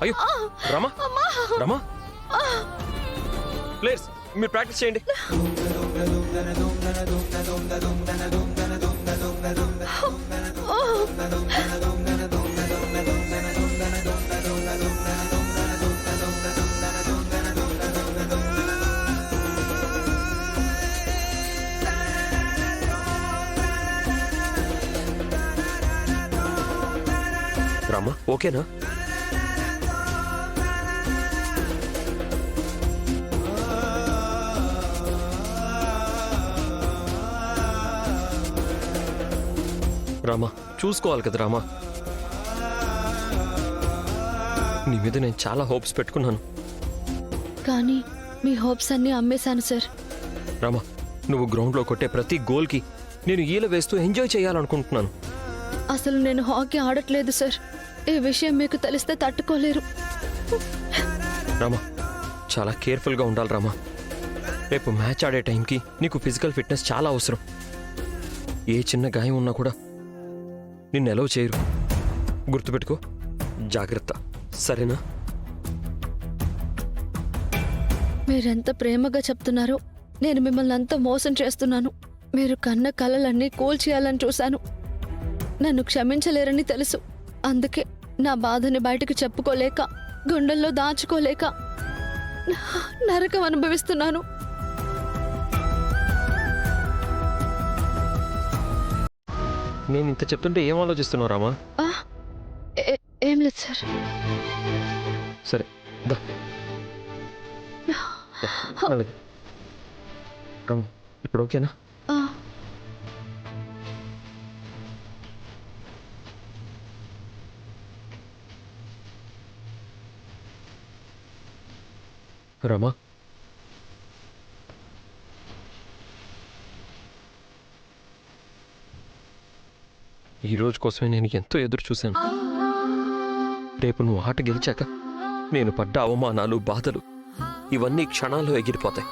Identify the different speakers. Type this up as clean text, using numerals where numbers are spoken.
Speaker 1: అయ్యో రమా రమా ప్లేయర్స్ మీరు ప్రాక్టీస్ చేయండి. రామా ఓకేనా? రామా చూసుకోవాలి కదా రామా, నీ మీద నేను చాలా హోప్స్ పెట్టుకున్నాను.
Speaker 2: కానీ మీ హోప్స్ అన్నీ అమ్మేశాను సార్.
Speaker 1: రామా నువ్వు గ్రౌండ్లో కొట్టే ప్రతి గోల్కి నేను ఈల వేస్తూ ఎంజాయ్ చేయాలనుకుంటున్నాను.
Speaker 2: అసలు నేను హాకీ ఆడట్లేదు సార్. ఈ విషయం మీకు తెలిస్తే తట్టుకోలేరు.
Speaker 1: రామా చాలా కేర్ఫుల్గా ఉండాలి రామా. రేపు మ్యాచ్ ఆడే టైంకి నీకు ఫిజికల్ ఫిట్నెస్ చాలా అవసరం. ఏ చిన్న గాయం ఉన్నా కూడా నిన్ను ఎలవ్ చేయరు. గుర్తుపెట్టుకో, జాగ్రత్త, సరేనా?
Speaker 2: మీరెంత ప్రేమగా చెప్తున్నారో. నేను మిమ్మల్ని అంత మోసం చేస్తున్నాను. మీరు కన్న కలలన్నీ కూల్చేయాలని చూశాను. నన్ను క్షమించలేరని తెలుసు. అందుకే నా బాధని బయటకు చెప్పుకోలేక, గుండెల్లో దాచుకోలేక నరకం అనుభవిస్తున్నాను.
Speaker 1: నేను ఇంత చెప్తుంటే ఏం ఆలోచిస్తున్నావు రామా?
Speaker 2: ఏం లేదు సార్.
Speaker 1: సరే దా. అలాగే రామా ఇప్పుడు ఓకేనా? రమా ఈ రోజు కోసమే నేను ఎంతో ఎదురు చూశాను. రేపు నువ్వు ఆట గెలిచాక నేను పడ్డ అవమానాలు, బాధలు ఇవన్నీ క్షణాల్లో ఎగిరిపోతాయి.